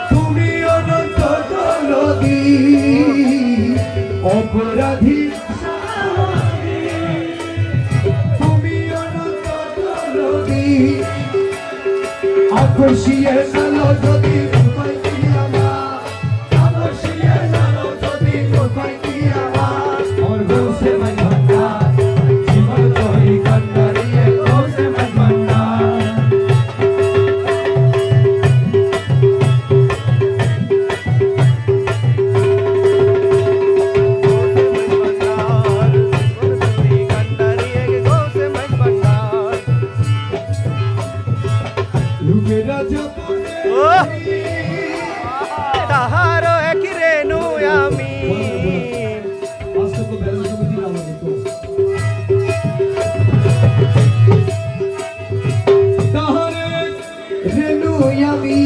তুমি অনন্ত নদী অপরাধী তুমি অনন্ত নদী আকর্ষিয়ে চলো যদি উপায় কি আমার আকর্ষিয়ে চলো যদি উপায় কি আমার ওর বসে মজনা জীবন তোই কান্দারিয়ে বসে মজনা তাহার এক রেণু আমি রেণু আমি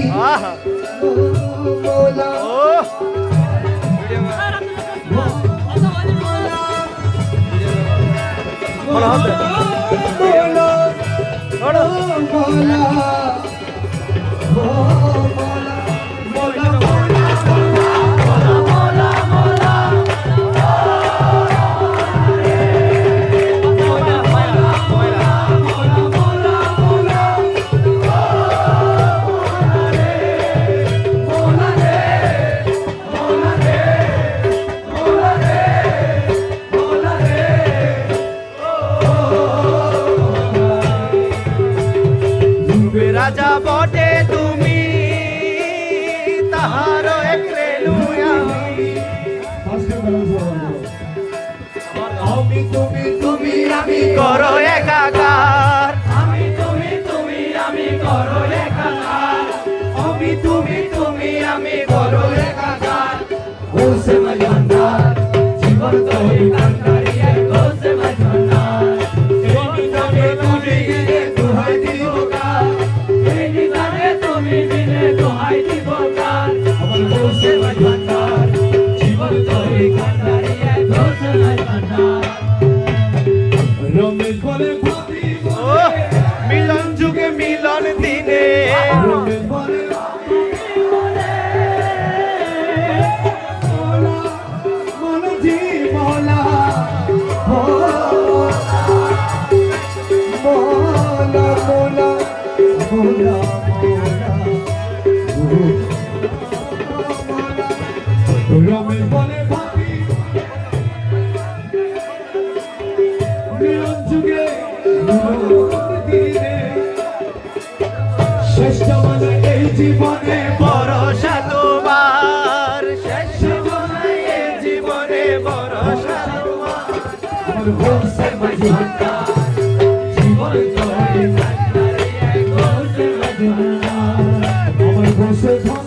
মোলা রাজা বটে তুমি তাহার এক রেণু আমি তুমি তুমি আমি করো একাকার আমি তুমি তুমি আমি করো একাকার আমি তুমি তুমি আমি করো একাকার বসে মজনা জীবন তোই কান্দারিয়ে বসে মজনা এই তবে তুমি গিয়ে দোহাই দিব গান এই গানে তুমি দিলে দোহাই দিব গান আমার বসে মজনা জীবন তোই কান্দারিয়ে বসে মজনা রমেশ বলে ভাবি মিলন যুগে মিলন দিনে রমেশ বলে রমেশ বলে ভাবি মিলন যুগে দিনে শ্রেষ্ঠ মানে এই জীবনে ভরসা তোমার শেষ মানে এই জীবনে ভরসা তোমার আমার বসে মজনা জীবন তোই কান্দারিয়ে বসে মজনা ঘুষে